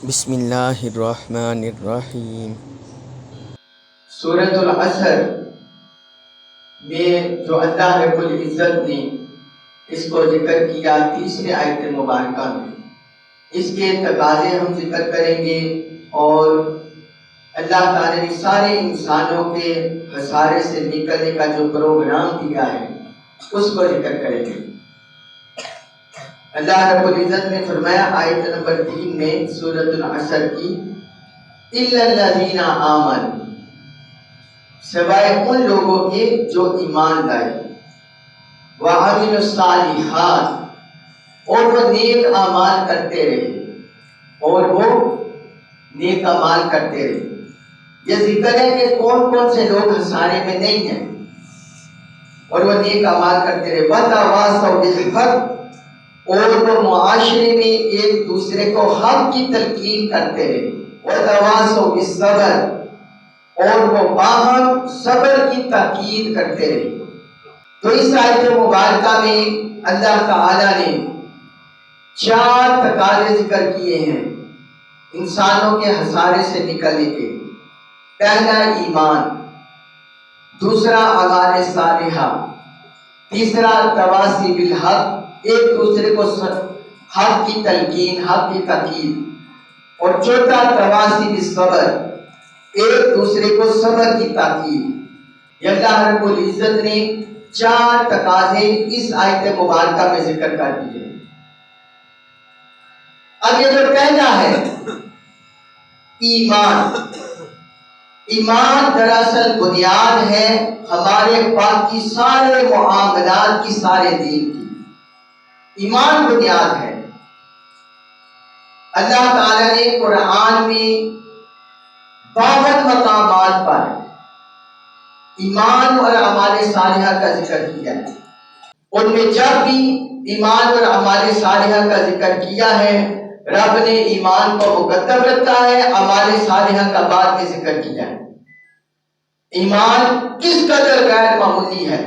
بسم اللہ الرحمن الرحیم۔ سورۃ العصر میں جو اللہ رب العزت نے اس کو ذکر کیا تیسرے آیت مبارکہ میں، اس کے تقاضے ہم ذکر کریں گے اور اللہ تعالی نے سارے انسانوں کے خسارے سے نکلنے کا جو پروگرام دیا ہے اس کو ذکر کریں گے۔ اللہ رب العزت نے فرمایا آیت نمبر 3 میں سورۃ العصر کی، اِلَّا الَّذِينَ آمَنُوا، سوائے ان لوگوں کے جو ایمان لائے، وَعَمِلُوا الصَّالِحَاتِ، اور وہ نیک اعمال کرتے رہے، یہ ذکر ہے کہ کون کون سے لوگ خسارے میں نہیں ہیں اور وہ نیک اعمال کرتے رہے، وَتَوَاصَوْا بِالْحَقِّ، اور وہ معاشرے میں ایک دوسرے کو حق کی تلقین کرتے رہے، وَتَوَاصَوْا بِالصَّبْرِ، اور وہ باہم صبر کی تاکید کرتے رہے۔ تو اس آیت مبارکہ میں اللہ تعالی نے 4 تقاضے ذکر کیے ہیں انسانوں کے خسارے سے نکلنے کے۔ پہلا ایمان، دوسرا اعمال صالحہ، تیسرا تواصی بالحق، ایک دوسرے کو حق کی تلقین، حق کی تاکید، اور چوتھا تواصی بالصبر، ایک دوسرے کو صبر کی تاکید۔ یہ اللہ رب العزت نے 4 تقاضے اس آیت مبارکہ میں ذکر کر دیے۔ اب یہ جو پہلا ہے ایمان دراصل بنیاد ہے ہمارے باقی سارے معاملات کی، سارے دین کی۔ ایمان بنیاد ہے۔ اللہ تعالی نے قرآن میں 52 مقامات پر ایمان اور اعمال صالحہ کا ذکر کیا ہے۔ ان میں جب بھی ایمان اور اعمال صالحہ کا ذکر کیا ہے، رب نے ایمان کو مقدم رکھا ہے، اعمال صالحہ کا بعد میں ذکر کیا ہے۔ ایمان کس قدر غیر معمولی ہے۔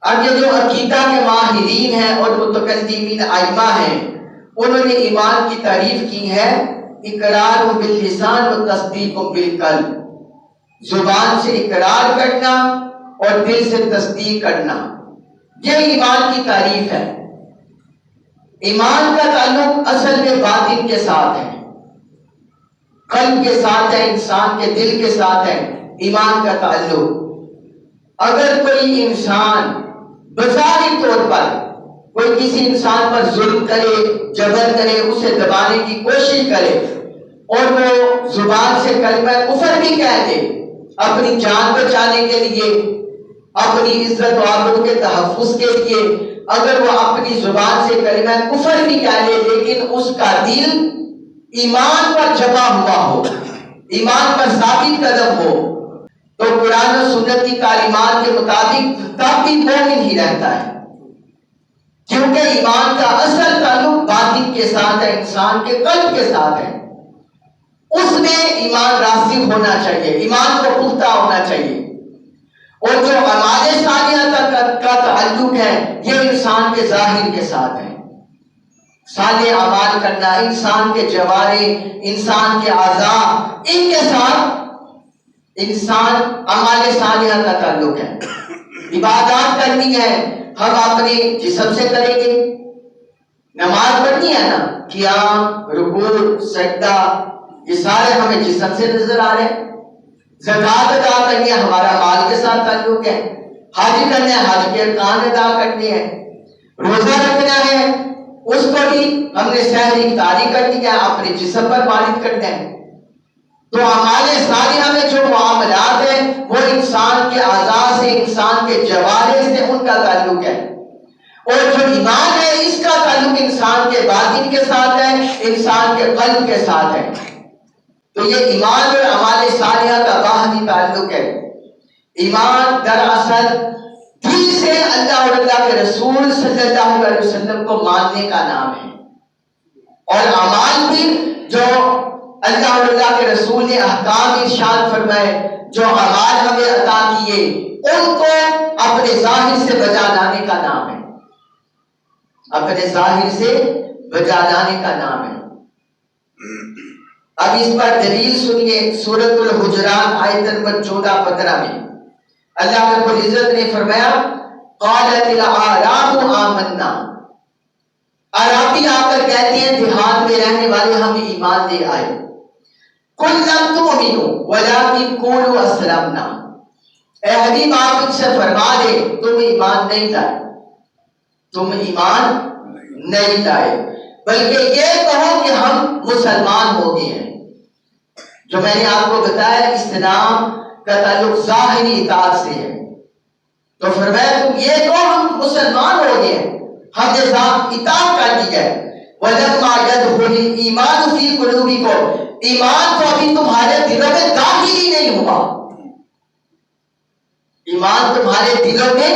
اب یہ جو عقیدہ کے ماہرین ہیں اور متقدمین ائمہ ہیں، انہوں نے ایمان کی تعریف کی ہے، اقرار باللسان و تصدیق بالقلب، زبان سے اقرار کرنا اور دل سے تصدیق کرنا، یہ ایمان کی تعریف ہے۔ ایمان کا تعلق اصل میں باطن کے ساتھ ہے، قلب کے ساتھ ہے، انسان کے دل کے ساتھ ہے ایمان کا تعلق۔ اگر کوئی انسان بظاہر طور پر کوئی کسی انسان پر ظلم کرے، جبر کرے، اسے دبانے کی کوشش کرے اور وہ زبان سے کلمہ کفر بھی کہہ دے اپنی جان بچانے کے لیے، اپنی عزت و آبرو کے تحفظ کے لیے، اگر وہ اپنی زبان سے کلمہ کفر بھی کہہ لے لیکن اس کا دل ایمان پر جمع ہوا ہو، ایمان پر ثابت قدم ہو، تو قرآن و سنت کی تعلیمات کے مطابق تب بھی مومن ہی رہتا ہے، کیونکہ ایمان کا اصل تعلق باطن کے ساتھ ہے، انسان کے قلب کے ساتھ ہے۔ اس میں ایمان راسخ ہونا چاہیے، ایمان کو پختہ ہونا چاہیے۔ اور جو اعمال صالحہ کا تعلق ہے یہ انسان کے ظاہر کے ساتھ ہے۔ صالح اعمال کرنا، انسان کے جوارے، انسان کے اعضاء، ان کے ساتھ انسان اعمال صالحہ کا تعلق ہے۔ عبادات کرنی ہے ہم اپنے جسم سے کریں گے، نماز پڑھنی ہے نا، قیام، رکوع، سجدہ، یہ سارے ہمیں جسم سے نظر آ رہے ہیں۔ زکوٰۃ ادا کرنی ہے، ہمارا مال کے ساتھ تعلق ہے۔ حج کرنا ہے، حج کے ارکان ادا کرنے ہیں۔ روزہ رکھنا ہے، اس کو بھی ہم نے سحر افطاری کرنی ہے، اپنے جسم پر وارد کرنا ہے۔ تو اعمال صالحہ میں جو معاملات ہیں وہ انسان کے اعضاء سے، انسان کے جوارے سے ان کا تعلق ہے۔ اور جو ایمان ہے اس کا تعلق انسان کے باطن کے ساتھ ہے، انسان کے قلب کے ساتھ ہے۔ تو یہ ایمان اور اعمال صالحہ کا باہمی تعلق ہے۔ ایمان دراصل دل سے اللہ اور اللہ کے رسول صلی اللہ علیہ وسلم کو ماننے کا نام ہے، اور اعمال بھی جو اللہ اور اللہ کے رسول نے احکام ارشاد فرمائے، جو اعمال ہمیں عطا کیے، ان کو اپنے ظاہر سے بجا لانے کا نام ہے، اپنے ظاہر سے بجا لانے کا نام ہے۔ اب اس پر دلیل سنیے، سورۃ الحجرات آیت نمبر 14-15 میں اللہ رب العزت نے فرمایا قالت الاعراب آمنا، عرابی آ کر کہتے ہیں دیہات میں رہنے والے ہم ایمان لے آئے، قل لم تؤمنوا ولکن قولوا اسلمنا، اے حبیب آپ ان سے فرما دے تم ایمان نہیں لائے، تم ایمان نہیں لائے، بلکہ یہ کہو کہ ہم مسلمان ہو گئے ہیں۔ جو میں نے آپ کو بتایا اسلام کا تعلق ظاہری اطاعت سے ہے، تو فرمایا تم یہ کہو ہم مسلمان ہو گئے ہیں، ہم نے اطاعت کر دی ہے۔ وَلَمَّا يَدْخُلِ الْإِيمَانُ فِي قُلُوبِكُمْ، ایمان تو ابھی تمہارے دلوں میں داخل ہی نہیں ہوا، ایمان تمہارے دلوں میں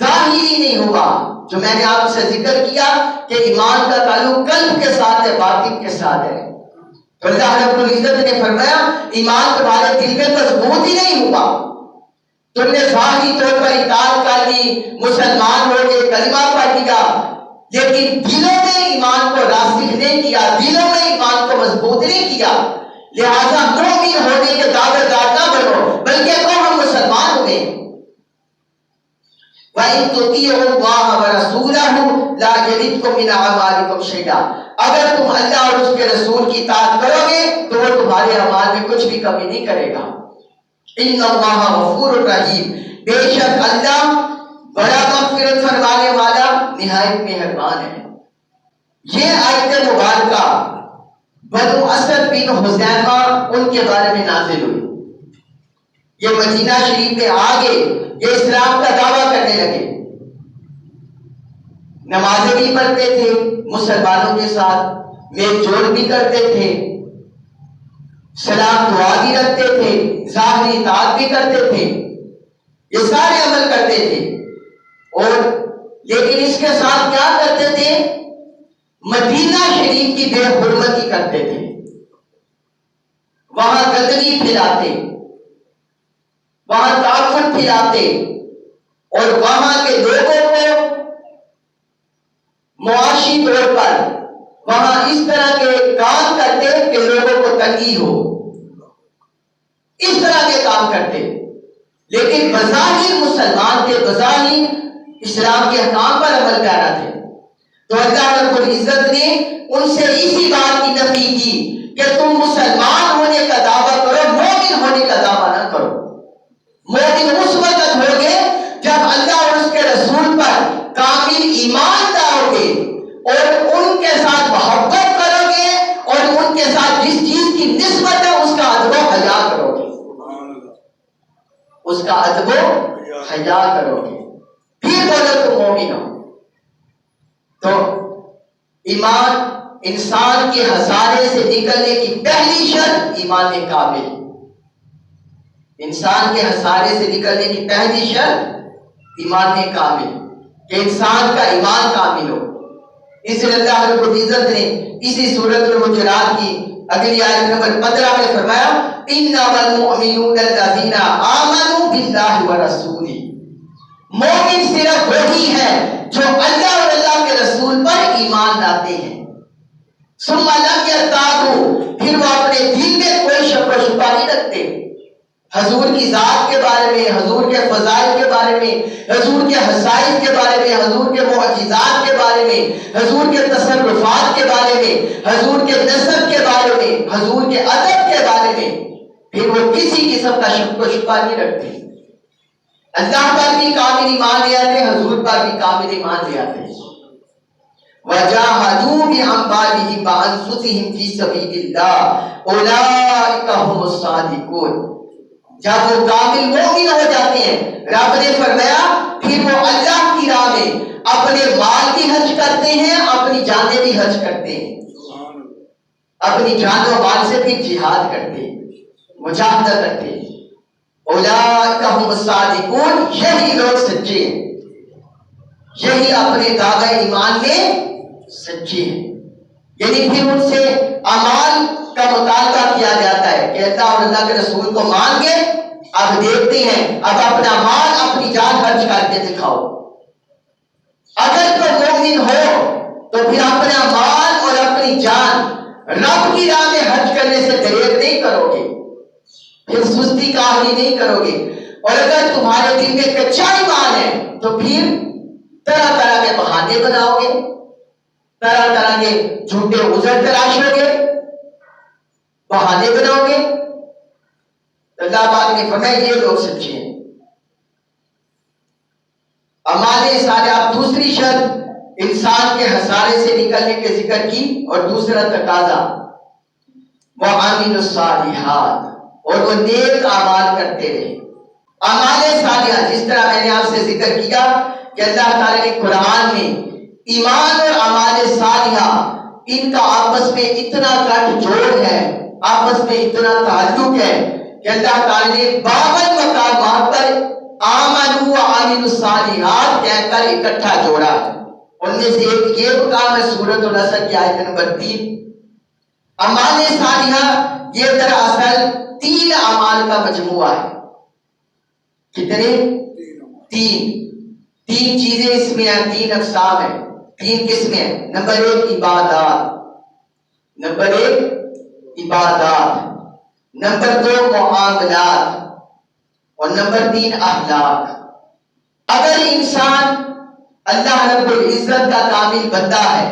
داخل ہی نہیں ہوا۔ جو میں نے آپ سے ذکر کیا کہ ایمان کا تعلق قلب کے ساتھ ہے، باطن کے ساتھ ہے، تو اللہ رب العزت نے فرمایا ایمان تمہارے دل میں مضبوط ہی نہیں ہوا، تم نے ظاہری طور پر اطاعت کر لی، مسلمان ہو گئے، کلمہ پڑھ لیا، لیکن دلوں میں ایمان کو راسخ نہیں کیا، دلوں میں ایمان کو مضبوط نہیں کیا، لہذا مومن ہونے کے دعوے دار نہ بنو، بلکہ کہو ہم مسلمان ہوئے۔ وَإِن تُطِيعُوا اللَّهَ وَرَسُولَهُ لَا يَلِدْكُم مِّنْ أَعْمَالِكُمْ شَيْئًا، اگر تم اللہ اور اس کے رسول کی اطاعت کرو گے تو وہ تمہارے اعمال میں کچھ بھی کمی نہیں کرے گا۔ إِنَّ اللَّهَ غَفُورٌ رَحِيمٌ، بے شک اللہ بڑا مغفرت فرمانے والا نہایت مہربان ہے۔ یہ آیت مبارکہ بنو اسد بن حذیفہ ان کے بارے میں نازل ہوئی، یہ مدینہ شریف میں آگے یہ اسلام کا دعویٰ کرنے لگے، نمازیں بھی پڑھتے تھے مسلمانوں کے ساتھ، میل جول بھی کرتے تھے، سلام دعا بھی رکھتے تھے، ظاہری اطاعت بھی کرتے تھے، یہ سارے عمل کرتے تھے، اور لیکن اس کے ساتھ کیا کرتے تھے؟ مدینہ شریف کی بے حرمتی کرتے تھے، وہاں گندگی پھیلاتے، وہاں تعفن پھیلاتے، اور وہاں کے لوگوں کو معاشی طور پر وہاں اس طرح کے کام کرتے کہ لوگوں کو تنگی ہو، اس طرح کے کام کرتے، لیکن بظاہر مسلمان تھے، بظاہر اسلام کے احکام پر عمل پیرا تھے، تو اللہ رب العزت نے ان سے اسی بات کی نفی کی کہ تم مسلمان ہونے کا دعویٰ کرو، مومن ہونے کا دعویٰ نہ کرو۔ مومن اس وقت ہوگے جب اللہ اور اس کے رسول پر کامل ایمان لاؤ گے اور ان کے ساتھ محبت کرو گے اور ان کے ساتھ جس چیز کی نسبت ہے اس کا ادب و حیا کرو گے، اس کا ادب و حیا کرو گے، پھر بولو تم مومن ہو۔ تو ایمان انسان کے ہسارے سے نکلنے کی پہلی شرط ایمان کامل، انسان کے ہسارے سے نکلنے کی پہلی شرط ایمان کامل، کہ انسان کا ایمان کامل ہو۔ اس لیے اللہ رب العزت نے اسی سورۃ الحجرات کی اگلی آیت نمبر 15 میں فرمایا انما المؤمنون الذین آمنوا باللہ ورسولہ، مومن صرف وہی ہے جو اللہ اور اللہ کے رسول پر ایمان لاتے ہیں، ثم لم یرتابوا، پھر وہ اپنے دل میں کوئی شک و شبہ نہیں رکھتے، حضور کی ذات کے بارے میں، حضور کے فضائل کے بارے میں، حضور کے خصائص کے بارے میں، حضور کے معجزات کے بارے میں، حضور کے تصرفات کے بارے میں، حضور کے نسب کے بارے میں، حضور کے ادب کے بارے میں، پھر وہ کسی قسم کا شک و شبہ نہیں رکھتے، اللہ پر بھی کامل ایمان لے آتے، حضور پر بھی کامل ایمان لے آتے۔ وَجَاهَدُوا بِأَمْوَالِهِمْ وَأَنفُسِهِمْ فِي سَبِيلِ اللَّهِ أُولَٰئِكَ هُمُ الصَّادِقُونَ، جب وہ کامل مومن ہو جاتے ہیں رب نے فرمایا پھر وہ اللہ کی راہ میں اپنے مال بھی حج کرتے ہیں، اپنی جانیں بھی حج کرتے ہیں، اپنی جان و مال سے بھی جہاد کرتے ہیں، مجاہدہ کرتے ہیں۔ اولئک هم الصادقون، یہی لوگ سچے ہیں، یہی اپنے دعوی ایمان میں سچے ہیں۔ یعنی پھر ان سے اعمال کا مطالبہ کیا جاتا ہے کہ اللہ اور اللہ کے رسول کو مان کے اب دیکھتے ہیں، اب اپنا مال اپنی جان خرچ کر کے دکھاؤ۔ اگر تو مومن ہو تو پھر اپنا مال اور اپنی جان رب کی راہ میں حج کرنے سے دریغ نہیں کرو گے، پھر سستی کاہلی نہیں کرو گے، اور اگر تمہارے دل میں کچا ایمان ہے تو پھر طرح طرح کے بہانے بناؤ گے، طرح طرح کے جھوٹے عذر تراشو گے، بہانے بناؤ گے۔ اللہ پاک نے فرمایا یہ لوگ سچے ہیں۔ اعمال صالحہ، دوسری شرط انسان کے خسارے سے نکلنے کے ذکر کی، اور دوسرا تقاضا وَعَمِلُوا الصَّالِحَاتِ، اور وہ نیک اعمال کرتے رہے۔ اعمال صالحہ، جس طرح میں نے آپ سے ذکر کیا کہ اللہ تعالیٰ نے قرآن میں ایمان اور اعمال صالحہ ان کا آپس میں اتنا گٹھ جوڑ ہے، آپس میں اتنا تعلق ہے کہ اللہ تعالیٰ نے 52 مقامات پر آمنوا وعملوا الصالحات کہہ کر اکٹھا جوڑا ہے۔ ان میں سے ایک یہ مقام ہے سورۃ العصر کی آیت نمبر 3۔ اعمال صالحہ یہ دراصل 3 اعمال کا مجموعہ ہے۔ کتنے؟ 3 چیزیں اس میں ہیں، 3 اقسام ہیں، 3 قسمیں ہیں۔ نمبر 1 عبادات، نمبر 1 عبادات، نمبر 2 معاملات، اور نمبر 3 اخلاق۔ اگر انسان اللہ رب العزت کا کامل بندہ ہے،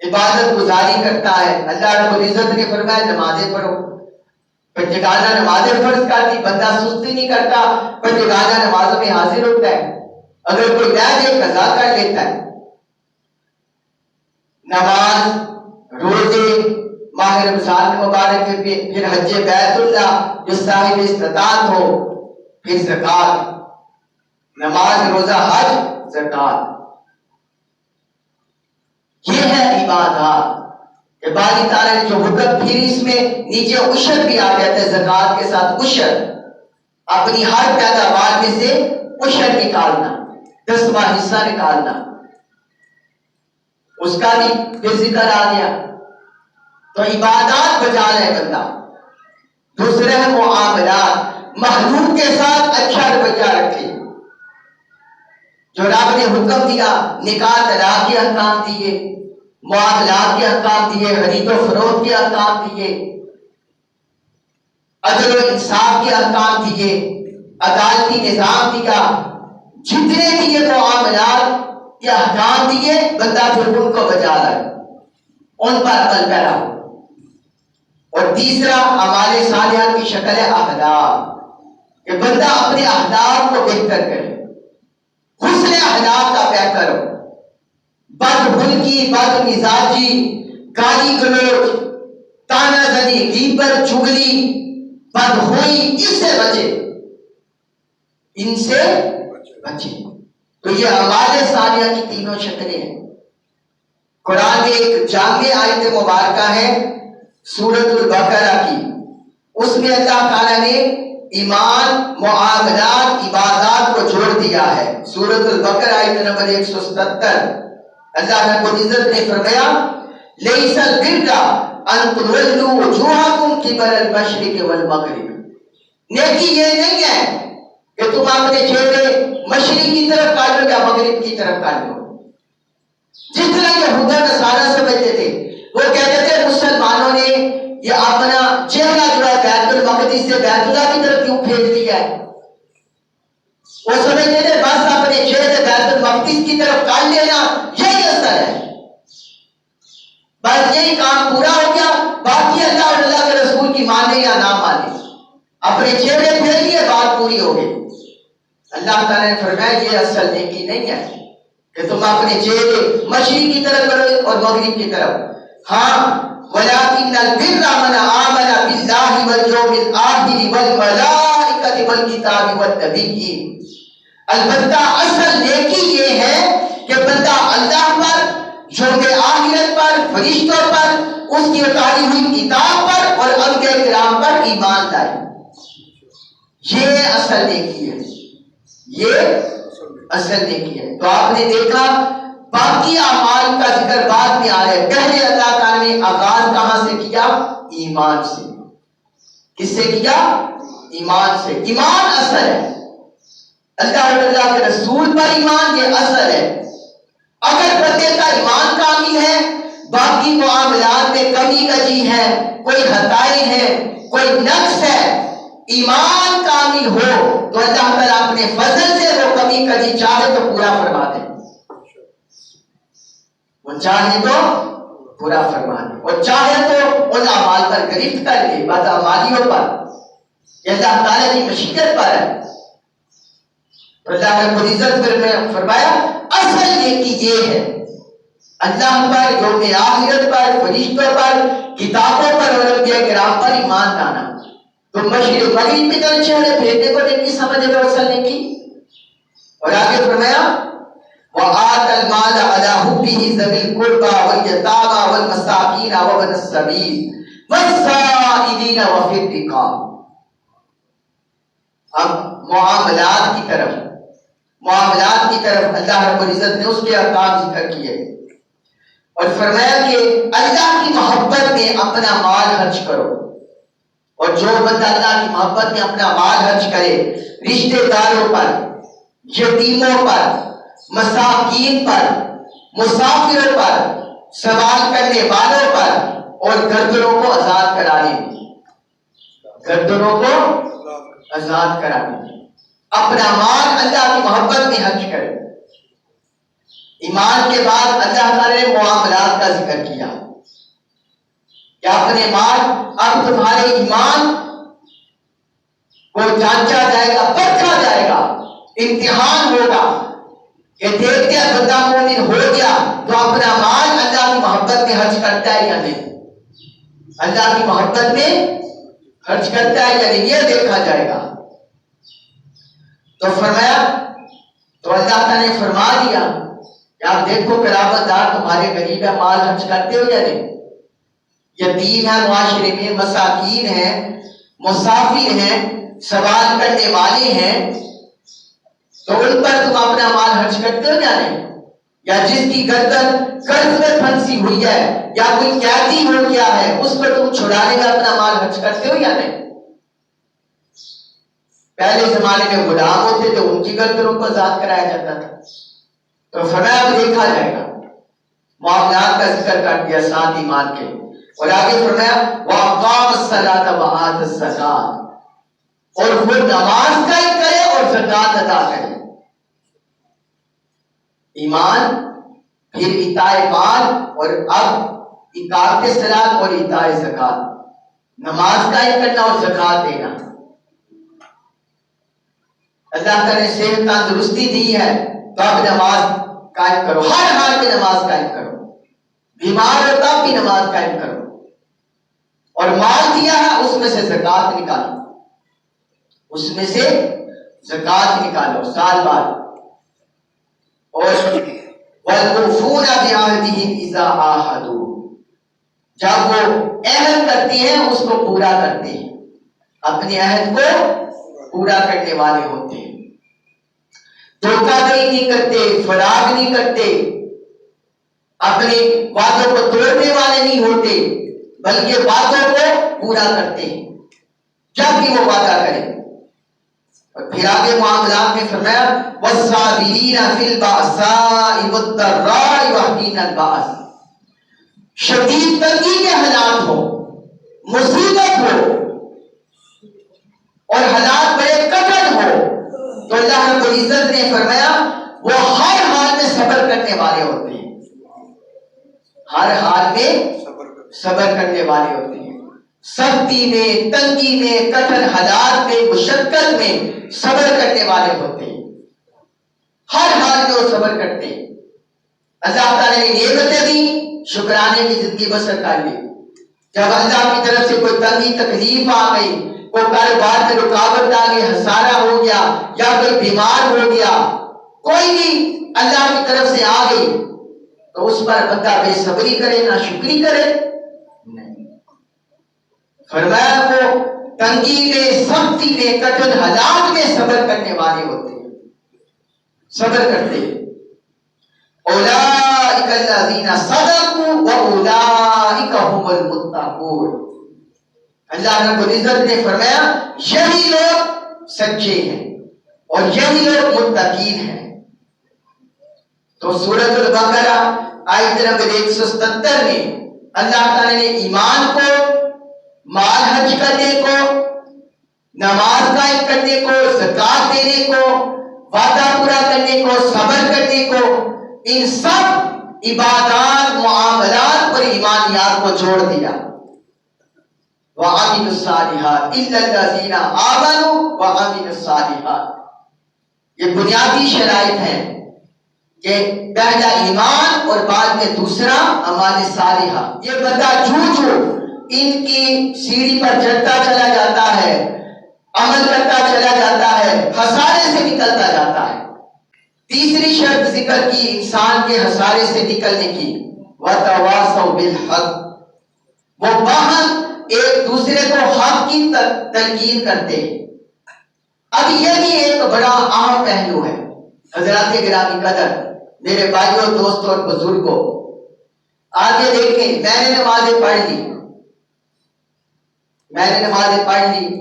عبادت گزاری کرتا ہے، اللہ رب العزت نے فرمایا نمازیں پڑھو، پنجگانہ نمازیں فرض کر دی، بندہ سستی نہیں کرتا، پنجگانہ نمازوں میں حاضر ہوتا ہے، اگر کوئی رہ جائے قضا کر لیتا ہے۔ نماز، روزے، ماہ رمضان مبارک میں پھر حج بیت اللہ جو صاحب استطاعت ہو، پھر زکوٰۃ، نماز، روزہ، حج، زکوٰۃ، یہ ہے عبادات۔ کہ باری تعالیٰ نے جو حکم، پھر اس میں نیچے عشر بھی آ جاتا ہے، زکوٰۃ کے ساتھ عشر، اپنی ہر پیداوار میں سے عشر نکالنا، 10واں حصہ نکالنا، اس کا بھی پھر ذکر آ گیا۔ تو عبادات بجا لے بندہ۔ دوسرے ہے معاملات، محلوم کے ساتھ اچھا رویہ رکھے، جو رب نے حکم دیا، نکاح طلاق کے احکام دیے، معاملات کے احکام دیے، خرید و فروخت کے احکام دیے، عدل و انصاف کے احکام دیے، عدالتی نظام دیا، جتنے بھی یہ معاملات کے احکام دیے، بندہ پھر ان کو بجا لائے، ان پر عمل پیرا ہو۔ اور تیسرا اعمال صالحہ کی شکل ہے اخلاق، کہ بندہ اپنے اخلاق کو بہتر کرے، حسن اخلاق کا پیکر ہو، بد خلقی، بد مزاجی، گالی گلوچ، تانا زنی، غیبت، چغلی، بدخوئی، اس سے بچے، ان سے بچے۔ تو یہ اعمال صالحہ کی تینوں شکلیں ہیں۔ قرآن میں ایک جامع آیت مبارکہ ہے سورۃ البقرہ کی، اس میں اللہ تعالیٰ نے ایمان، معاملات، عبادات کو جوڑ دیا ہے۔ سورۃ البقرہ آیت نمبر 177، اللہ رب العزت نے فرمایا لیس البر ان تولوا وجوہکم قبل المشرق والمغرب، نیکی یہ نہیں ہے کہ تم اپنے چہرے مشرق کی طرف کر لو یا مغرب کی طرف کر لو۔ جس طرح کے یہود نصارہ سمجھتے تھے، وہ کہتے تھے مسلمانوں نے یہ اپنا چہرہ جو ہے بیت المقدس سے بیت اللہ کی طرف کیوں پھیر دیا ہے؟ وہ سمجھتے تھے بس اپنے چہرے بیت المقدس کی طرف کر لینا یہی اثر ہے، بس یہی کام پورا ہو گیا، باقی اللہ اور اللہ کے رسول کی مانے یا نہ مانے، اپنے چہرے پھیر لیے، بات پوری ہو گئی۔ اللہ تعالیٰ نے فرمایا یہ اصل نیکی نہیں ہے کہ تم اپنے چہرے مشرق کی طرف کرو اور مغرب کی طرف۔ ہاں وَلَٰكِنَّ الْبِرَّ مَنْ آمَنَ بِاللَّهِ وَالْيَوْمِ الْآخِرِ وَالْمَلَائِكَةِ وَالْكِتَابِ وَالنَّبِيِّينَ، البتہ اصل نیکی یہ ہے کہ بندہ اللہ پر، یوم آخرت پر، فرشتوں پر، اس کی اتاری ہوئی کتاب پر اور انبیاء کرام پر ایمان لائے۔ یہ اصل نیکی ہے، یہ اصل نیکی ہے۔ تو آپ نے دیکھا باقی اعمال کا ذکر بعد میں آ رہا ہے، پہلے اللہ تعالیٰ نے آغاز کہاں سے کیا؟ ایمان سے۔ کس سے کیا؟ ایمان سے۔ ایمان اصل ہے، اللہ اور اللہ کے رسول پر ایمان یہ اصل ہے۔ اگر بندے کا ایمان کامل ہے، باقی معاملات میں کمی کا کوئی خطائیں ہیں، کوئی نقص ہے، ایمان کامل ہو تو اللہ تعالیٰ اپنے فضل سے وہ کمی کجی چاہے تو پورا فرما دے، وہ چاہے تو پورا فرما دے، اور چاہے تو ان اعمال پر گرفت کر لے، بدعمالیوں پر، یہ اللہ تعالیٰ کی مشیت پر ہے۔ تو اللہ رب العزت نے فرمایا اصل نیکی یہ ہے اللہ پر، یوم آخرت پر، فرشتوں پر، کتابوں پر اور انبیاء کرام پر ایمان لانا۔ تو مشرق مغرب کی طرف چہرے پھیرنے کو نیکی سمجھے گا اصل نیکی۔ اور آگے فرمایا وَآتَ الْمَالَ عَلَى حُبِّهِ ذَوِي الْقُرْبَى وَالْيَتَامَى وَالْمَسَاكِينَ وَابْنَ السَّبِيلِ وَالسَّائِلِينَ وَفِي الرِّقَابِ۔ اب معاملات کی طرف اللہ رب العزت نے اس کے احکام ذکر کیے اور فرمایا کہ اللہ کی محبت میں اپنا مال خرچ کرو، اور جو بندہ اللہ کی محبت میں اپنا مال خرچ کرے رشتہ داروں پر، یتیموں پر، مساکین پر، مسافروں پر، سوال کرنے والوں پر، اور گردنوں کو آزاد کرانے میں، گردنوں کو آزاد کرانے میں اپنا مال اللہ کی محبت میں خرچ کرے۔ ایمان کے بعد اللہ تعالی نے معاملات کا ذکر کیا کہ اپنے مال، اب تمہارے ایمان کو جانچا جائے گا، پرکھا جائے گا، امتحان ہوگا کہ دیکھتے ہیں بندہ مومن ہو گیا تو اپنا مال اللہ کی محبت میں خرچ کرتا ہے یا نہیں، اللہ کی محبت میں خرچ کرتا ہے یا نہیں، یہ دیکھا جائے گا۔ تو فرمایا، تو اللہ تعالیٰ نے فرما دیا کہ آپ دیکھو قرابت دار تمہارے غریب ہے، مال خرچ کرتے ہو یا نہیں، یتیم ہے معاشرے میں، مساکین ہیں، مسافر ہیں، سوال کرنے والے ہیں، تو ان پر تم اپنا مال خرچ کرتے ہو یا نہیں، یا جس کی گردن قرض میں پھنسی ہوئی ہے یا کوئی قیدی ہو گیا ہے اس پر تم چھڑانے میں اپنا مال خرچ کرتے ہو یا نہیں۔ پہلے زمانے میں غلام ہوتے تو ان کی گردنوں کو آزاد کرایا جاتا تھا۔ تو فرمایا اب دیکھا جائے گا، معاملات کا ذکر کر دیا ساتھ ایمان کے، اور آگے فرمایا وَأَقَامَ الصَّلَاةَ وَآتَى الزَّكَاةَ، اور وہ نماز قائم کرے اور زکات ادا کرے۔ ایمان، پھر ایتاء مال، اور اب اقامت صلاۃ اور ایتاء زکات، نماز قائم کرنا اور زکات دینا۔ اللہ تعالیٰ نے صحت تندرستی دی ہے تو اب نماز قائم کرو، ہر حال میں نماز قائم کرو، بیمار ہو تب بھی نماز قائم کرو، اور مال دیا ہے اس میں سے زکات نکالو، اس میں سے زکات نکالو سال بعد۔ اور وَالْمُوفُونَ بِعَهْدِهِمْ إِذَا عَاهَدُوا، جب وہ عہد کرتے ہیں اس کو پورا کرتے ہیں، اپنے عہد کو پورا کرنے والے ہوتے ہیں، دھوکہ دہی نہیں کرتے، فراغ نہیں کرتے، اپنے وعدوں کو توڑنے والے نہیں ہوتے، بلکہ وعدوں کو پورا کرتے ہیں جب بھی وہ وعدہ کرے۔ اور پھر آگے معاملات میں فرمایا وَالصَّابِرِينَ فِي الْبَأْسَاءِ وَالضَّرَّاءِ وَحِينَ الْبَأْسِ، شدید تنگی کے حالات ہو، مصیبت ہو اور حالات بڑے کٹھن ہو تو اللہ رب العزت نے فرمایا وہ ہر حال میں صبر کرنے والے ہوتے ہیں، ہر حال میں صبر کرنے والے ہوتے ہیں، سختی میں، تنگی میں، کٹھن حالات میں، مشقت میں صبر کرنے والے ہوتے ہیں، ہر حال میں وہ صبر کرتے ہیں۔ اللہ تعالیٰ نے نعمتیں دی، شکرانے کی زندگی بسر کر لی۔ جب اللہ کی طرف سے کوئی تنگی تکلیف آ گئی، کوئی کاروبار میں رکاوٹ آ گئی، خسارہ ہو گیا، یا کوئی بیمار ہو گیا، کوئی بھی اللہ کی طرف سے آ گئی تو اس پر بندہ بے صبری کرے نہ شکری کرے نہیں۔ فرمایا وہ تنگی میں، سختی میں، کٹھن حالات میں صبر کرنے والے ہوتے ہیں، صبر کرتے ہیں۔ اولئک الذین صدقوا واولئک هم المتقون، اللہ رب العزت نے فرمایا یہی لوگ سچے ہیں اور یہی لوگ متقین ہیں۔ تو سورۃ البقرہ آیت نمبر 177 میں اللہ تعالی نے ایمان کو مال حج کرنے کو، نماز قائم کرنے کو، زکات دینے کو، وعدہ پورا کرنے کو، صبر کرنے کو، ان سب عبادات، معاملات اور ایمانیات کو جوڑ دیا۔ وَعَمِلُوا الصَّالِحَاتِ إِلَّا الَّذِينَ آمَنُوا وَعَمِلُوا الصَّالِحَاتِ۔ یہ بنیادی شرائط ہیں کہ پہلا ایمان اور بعد میں دوسرا اعمال صالحہ۔ یہ بندہ جو ان کی سیڑھی پر چڑھتا چلا جاتا ہے، عمل کرتا چلا جاتا ہے، خسارے سے نکلتا جاتا ہے۔ تیسری شرط ذکر کی انسان کے خسارے سے نکلنے کی، وَتَوَاصَوْا بِالْحَقِّ، وہ باہم ایک دوسرے کو حق کی تلقین کرتے ہیں۔ اب یہ بھی ایک بڑا اہم پہلو ہے۔ حضرات گرامی قدر، میرے بھائیوں، دوستوں اور بزرگوں، آگے دیکھیں، میں نے نمازیں پڑھ لی،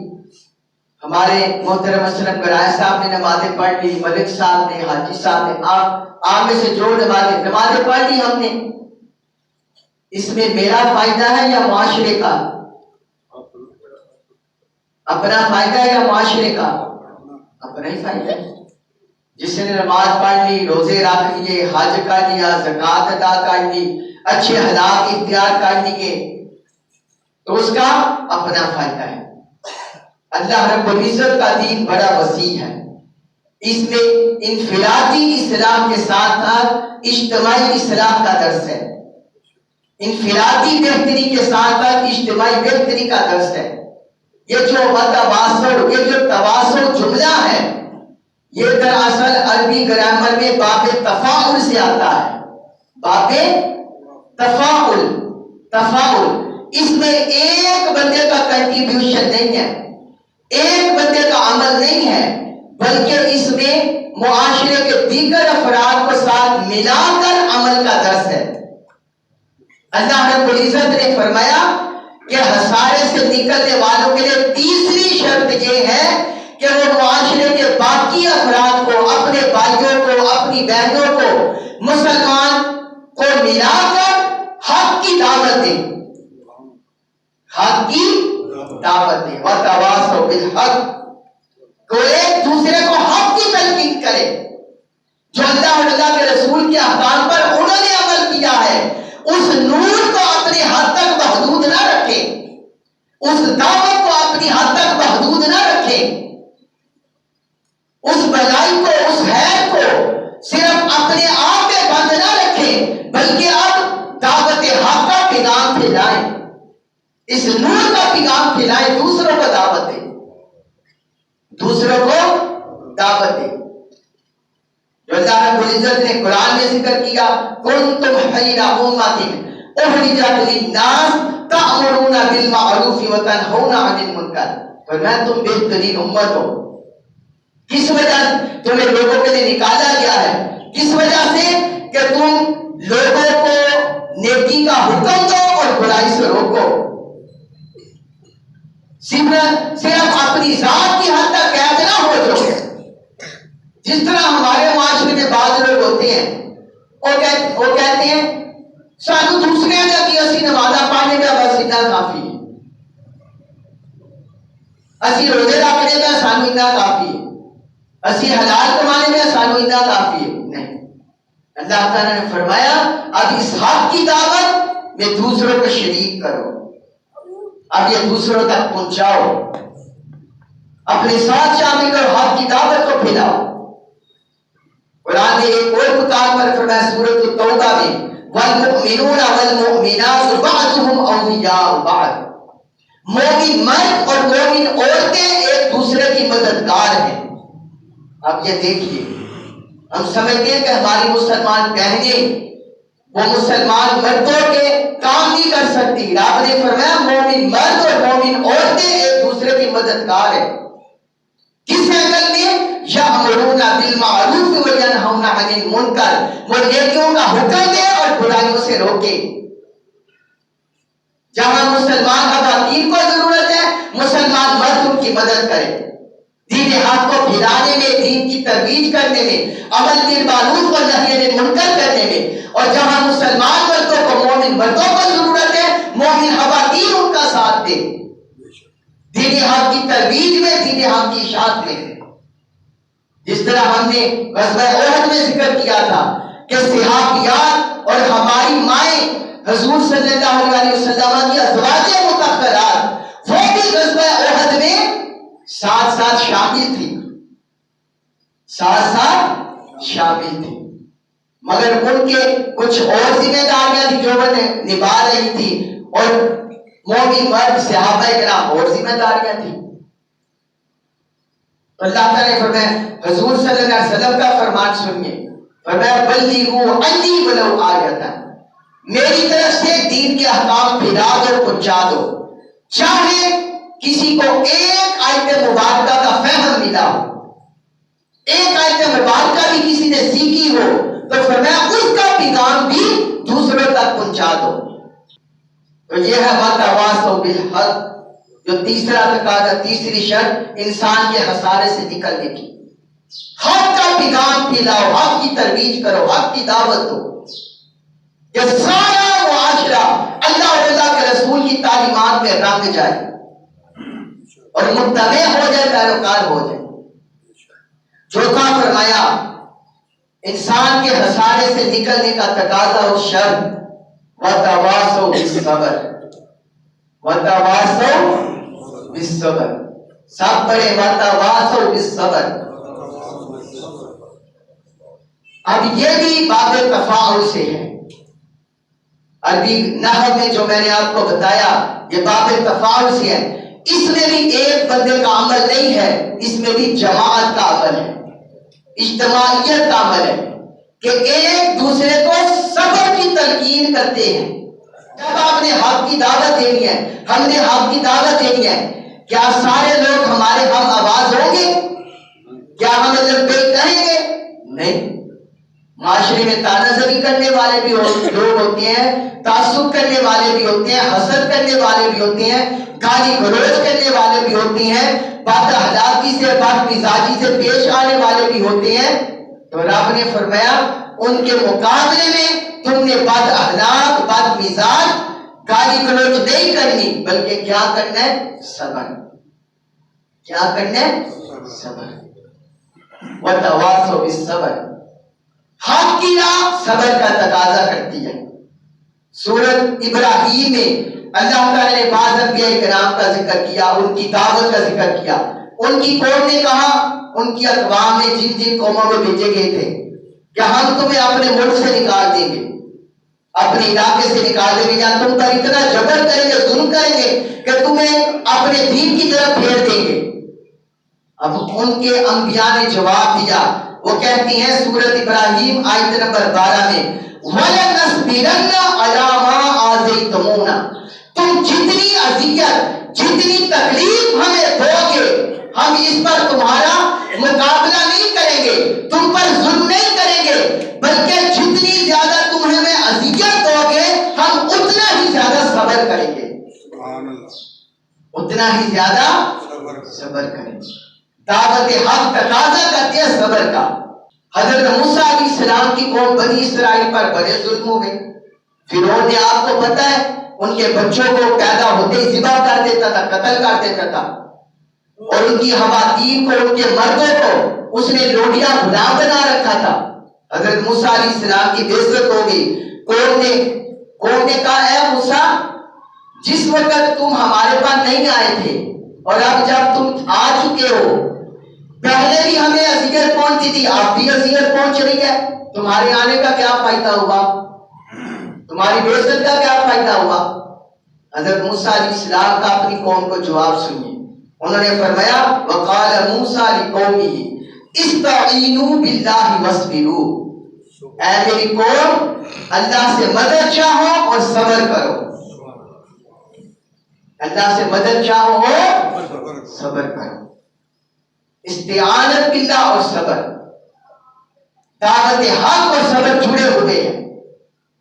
ہمارے محترم اسلم گرائے صاحب نے نمازیں پڑھ لی، ملک صاحب نے، حاجی صاحب نے، آپ میں سے جو نمازیں پڑھ لی ہم نے، اس میں میرا فائدہ ہے یا معاشرے کا؟ اپنا فائدہ ہے یا معاشرے کا؟ اپنا ہی فائدہ ہے۔ جس نے نماز پڑھ لی، روزے رکھ لیے، حج کر لیا، زکات ادا کر لی، اچھے حالات اختیار کر لیے، تو اس کا اپنا فائدہ ہے۔ اللہ رب العزت کا دین بڑا وسیع ہے، اس میں انفرادی اصلاح کے ساتھ ساتھ اجتماعی اصلاح کا درس ہے، انفرادی بہتری کے ساتھ ساتھ اجتماعی بہتری کا درس ہے۔ یہ جو متواصل، یہ جو تواصل جملہ ہے، یہ دراصل عربی گرامر میں باب تفاعل سے آتا ہے۔ باب تفاعل، اس میں ایک بندے کا کنٹریبیوشن نہیں ہے، ایک بندے کا عمل نہیں ہے، بلکہ اس میں معاشرے کے دیگر افراد کو ساتھ ملا کر عمل کا درس ہے۔ اللہ رب العزت نے فرمایا کہ خسارے سے نکلنے والوں کے لیے تیسری شرط یہ ہے کہ وہ معاشرے کے باقی افراد کو، اپنے بھائیوں کو، اپنی بہنوں کو، مسلمان کو ملا کر حق کی دعوت دیں، حق کی دعوت دیں۔ وَتَوَاصَوْا بِالْحَقِّ، تو ایک دوسرے کو حق کی تلقین کرے۔ جو اللہ اور اللہ کے رسول کے احکام پر انہوں نے عمل کیا ہے، اس نور کو اپنی حد تک محدود نہ رکھے، اس دعوت کو اپنی حد تک محدود نہ رکھے، اس بلائی کو، اس خیر کو صرف اپنے آپ میں بند نہ رکھے، بلکہ اب دعوت حق کا پیغام پھیلائیں، اس نور کا پیغام پھیلائیں، دوسروں کو دعوت دیں، دوسروں کو دعوت دیں۔ جو اللہ رب العزت نے قرآن میں ذکر کیا، کنتم خیر امۃ اخرجت للناس تأمرون بالمعروف وتنہون عن المنکر، فرمایا تم بہترین امت ہو۔ کس وجہ سے تمہیں لوگوں کے لیے نکالا گیا ہے؟ کس وجہ سے کہ تم لوگوں کو نیکی کا حکم دو اور برائی سے روکو، صرف اپنی ذات کی حد تک قید نہ ہو جاؤ۔ جس طرح ہمارے معاشرے میں بعض لوگ ہوتے ہیں، وہ کہتے ہیں سانو دوسرے نے کہ اسی نمازاں پڑھنے میں بس اتنا کافی ہے، اسی روزے رکھنے میں سانو اتنا کافی ہے، اسی حلال کمانے میں سانو اتنا کافی ہے۔ نہیں، اللہ تعالیٰ نے فرمایا اب اس حق کی دعوت میں دوسروں کو شریک کرو، اب یہ دوسروں تک پہنچاؤ، اپنے ساتھ شامل کرو، حق کی دعوت کو پھیلاؤ۔ قرآن نے ایک اور مقام پر فرمایا سورۃ التوبہ میں، والمؤمنون والمؤمنات بعضهم اولیاء بعض، مومن مرد اور مومن عورتیں ایک دوسرے کی مددگار ہیں۔ اب یہ دیکھیے، ہم سمجھتے ہیں کہ ہماری مسلمان بہنیں وہ مسلمان مردوں کے کام نہیں کر سکتی، رب نے فرمایا مومن مرد اور مومن عورتیں ایک دوسرے کی مددگار ہیں۔ کس اینگل میں؟ یأمرون بالمعروف وینہون عن المنکر، وہ نیکیوں کا حکم دے اور برائیوں سے روکے۔ جہاں مسلمان خواتین کو ضرورت ہے، مسلمان مرد ان کی مدد کرے، دین حق کو پھیلانے میں، دین کی ترویج کرنے میں، امر بالمعروف و نہی عن المنکر کرنے میں، اور جہاں مسلمان مردوں کو مومن مردوں کو ضرورت ہے، مومن خواتین ان کا ساتھ دے۔ دے، دین حق کی ترویج میں، دین حق کی اشاعت میں. جس طرح ہم نے غزوہ احد میں ذکر کیا تھا کہ صحابیات اور ہماری مائیں حضور صلی اللہ علیہ وسلم کی ازواج مطہرات وہ بھی غزوہ احد میں ساتھ ساتھ شامل تھی، ساتھ ساتھ شامل تھی، مگر ان کے کچھ اور ذمہ داریاں تھی جو وہ نبھا رہی تھی، اور مومن مرد صحابہ کرام اور ذمہ داریاں تھی. تو اللہ تعالیٰ نے فرمایا، حضور صلی اللہ علیہ وسلم کا فرمان سنیے، فرمایا بلغوا عنی ولو آیۃ، میری طرف سے دین کے احکام پھیلا دو، پہنچا دو، چاہے کسی کو ایک آیت مبارکہ کا فہم ملا ہو، ایک آیت مبارکہ بھی کسی نے سیکھی ہو، تو فرمایا اس کا پیغام بھی دوسروں تک پہنچا دو. تو یہ ہے وَتَوَاصَوْا بِالْحَقِّ، جو تیسرا تقاضا، تیسری شرط انسان کے خسارے سے نکلنے کی. حق کا پیغام پھیلاؤ، حق کی ترویج کرو، حق کی دعوت دو کہ سارا معاشرہ اللہ اور اللہ کے رسول کی تعلیمات میں رنگ جائے اور متبع ہو جائے، پیروکار ہو جائے. چوتھا فرمایا انسان کے خسارے سے نکلنے کا تقاضا اور شرط وَتَوَاصَوْا بِالصَّبْرِ، وَتَوَاصَوْا بِالصَّبْرِ، سب پڑھے وَتَوَاصَوْا بِالصَّبْرِ. اب یہ بھی باب تفاعل سے ہے. عربی نحو میں جو میں نے آپ کو بتایا یہ باب تفاعل سے ہے. اس میں بھی ایک بندے کا عمل نہیں ہے، اس میں بھی جماعت کا عمل ہے، اجتماعیت کا عمل ہے کہ ایک دوسرے کو صبر کی تلقین کرتے ہیں. جب آپ نے حق کی دعوت دینی ہے، ہم نے حق کی دعوت دینی ہے، کیا سارے لوگ ہمارے ہم آواز ہوں گے؟ کیا ہم لبیک کہیں گے؟ نہیں. معاشرے میں تانازری کرنے والے بھی لوگ ہوتے ہیں، تعصب کرنے والے بھی ہوتے ہیں، حسد کرنے والے بھی ہوتے ہیں، گالی گلوچ کرنے والے بھی ہوتے ہیں، بد اخلاقی سے بد مزاجی سے پیش آنے والے بھی ہوتے ہیں. تو رب نے فرمایا ان کے مقابلے میں تم نے بد اخلاق، بد مزاج، گالی گلوچ نہیں کرنی، بلکہ کیا کرنا ہے؟ صبر. کیا کرنا ہے؟ صبر. وَتَوَاصَوْا بِالصَّبْرِ، حق کی راہ صبر کا تقاضا کرتی ہے. سورۃ ابراہیم میں اللہ تعالیٰ نے بعض انبیاء کرام کا ذکر کیا، ان کی دعوت کا ذکر کیا. ان کی قوم نے کہا، ان کی اقوام نے جن جن قوموں میں بھیجے گئے تھے کہ ہم تمہیں اپنے ملک سے نکال دیں گے، اپنے علاقے سے نکال دیں گے، یا تم پر اتنا جبر کریں گے، ظلم کریں گے کہ تمہیں اپنے دین کی طرف پھیر دیں گے. اب ان کے انبیاء نے جواب دیا، وہ کہتی ہیں سورۃ ابراہیم آیت نمبر 12 میں وَلَنَصْبِرَنَّ عَلَىٰ مَا آذَيْتُمُونَا، تم جتنی اذیت، جتنی تکلیف ہمیں دو گے، ہم اس پر تمہارا مقابلہ نہیں کریں گے، تم پر ظلم نہیں کریں گے، بلکہ جتنی زیادہ تم ہمیں اذیت دو گے ہم اتنا ہی زیادہ صبر کریں گے، اتنا ہی زیادہ صبر کریں گے. دعوت حق تقاضا کرتے ہیں صبر کا. حضرت موسیٰ علیہ السلام کی قوم بنی اسرائیل پر بڑے ظلم ہوئے. فرعون نے آپ کو پتہ ہے ان کے بچوں کو پیدا ہوتے ہی ذبح کر دیتا تھا، قتل کر دیتا تھا، اور ان کی خواتین کو، ان کے مردوں کو اس نے لوڈیا غلام بنا رکھا تھا. حضرت موسیٰ علیہ السلام کی بے عزت ہو گئی. قوم نے کہا اے موسیٰ، جس وقت تم ہمارے پاس نہیں آئے تھے اور اب جب تم آ چکے ہو، پہلے بھی ہمیں اذیت پہنچی تھی، اب بھی اذیت پہنچ رہی ہے، تمہارے آنے کا کیا فائدہ ہوگا؟ تمہاری بے عزت کا کیا فائدہ ہوگا؟ حضرت موسیٰ علیہ السلام کا اپنی قوم کو جواب سنیے. انہوں نے فرمایا وقال موسیٰ لقومہ استعینوا باللہ واصبروا، اے میری قوم اللہ سے مدد چاہو اور صبر کرو. اللہ سے مدد چاہو اور صبر کرو. استعانت باللہ اور صبر، دعوت حق اور صبر جڑے ہوئے ہیں.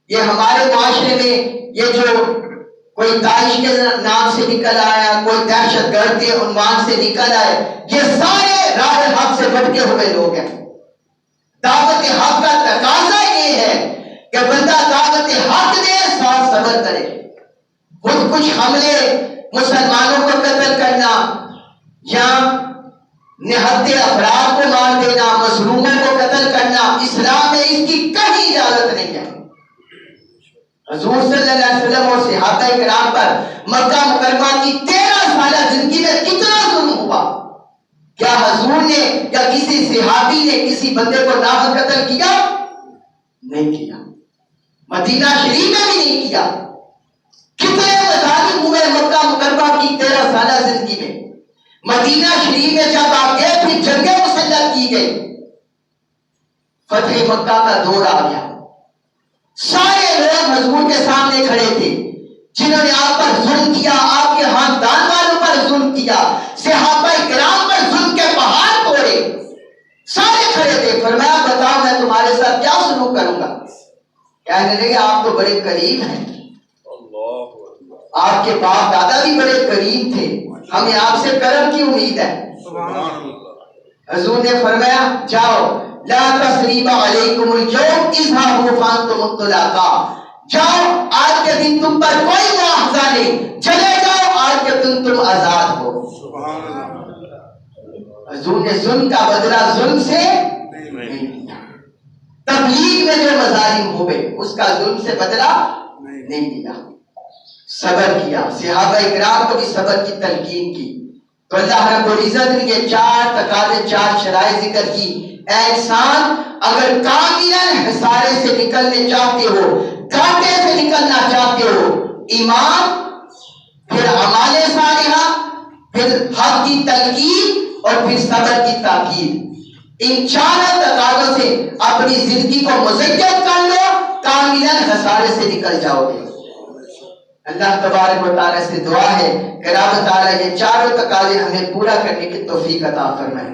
یہ ہمارے معاشرے میں یہ جو کوئی داعش کے نام سے نکل آیا، کوئی دہشت گرد کے عنوان سے نکل آئے، یہ سارے راہ حق سے بھٹکے ہوئے لوگ ہیں. دعوت حق کا تقاضا یہ ہے کہ بندہ دعوت حق دے، ساتھ صبر کرے. خود کچھ حملے مسلمانوں کو قتل کرنا یا نہتے افراد کو مار دینا، مظلوموں کو قتل کرنا، اسلام میں اس کی کہیں اجازت نہیں ہے۔ حضور صلی اللہ علیہ وسلم اور صحابہ کرام پر مکہ مکرمہ کی 13 سالہ زندگی میں کتنا ظلم ہوا؟ کیا حضور نے یا کسی صحابی نے کسی بندے کو ناحق قتل کیا؟ نہیں کیا۔ مدینہ شریف میں بھی نہیں کیا۔ کتنے مظالم ہوئے مکہ مکرمہ کی 13 سالہ زندگی میں؟ مدینہ شریف میں جب آپ گئے پھر جنگیں مسلط کی گئی، فتح مکہ کا دور آ گیا، سارے لوگ حضور کے سامنے کھڑے تھے جنہوں نے آپ پر ظلم کیا، آپ کے خاندان والوں پر ظلم کیا، صحابہ کرام پر ظلم کے پہاڑ توڑے، سارے کھڑے تھے۔ فرمایا بتاؤ میں تمہارے ساتھ کیا سلوک کروں گا؟ کہنے لگے آپ تو بڑے قریب ہیں، آپ کے باپ دادا بھی بڑے قریب تھے، ہمیں آپ سے کرم کی امید ہے۔ حضور نے فرمایا جاؤ، لا تثریب علیکم اليوم اذهبوا فانتم الطلقاء، جاؤ آج کے دن تم پر کوئی مواخذہ نہیں، چلے جاؤ آج کے دن تم آزاد ہو۔ حضور نے ظلم کا بدلہ ظلم سے نہیں لیا۔ تبلیغ میں جو مظالم ہوئے اس کا ظلم سے بدلہ نہیں لیا، صبر کیا۔ صحابہ اکرام کو بھی صبر کی تلقین کی تو اللہ رب العزت نے یہ 4 تقاضے 4 شرائط ذکر کی۔ اے انسان اگر کاملاً حصارے سے نکلنے چاہتے ہو، گھاٹے سے نکلنا چاہتے ہو، ایمان، پھر اعمال صالحہ، پھر حق کی تلقین اور پھر صبر کی تاکید، ان 4 تقاضوں سے اپنی زندگی کو مزین کر لو، کاملاً خسارے سے نکل جاؤ گے۔ اللہ تبارک و تعالیٰ سے دعا ہے کہ رب تعالیٰ یہ 4 تقاضے ہمیں پورا کرنے کی توفیق عطا فرمائے۔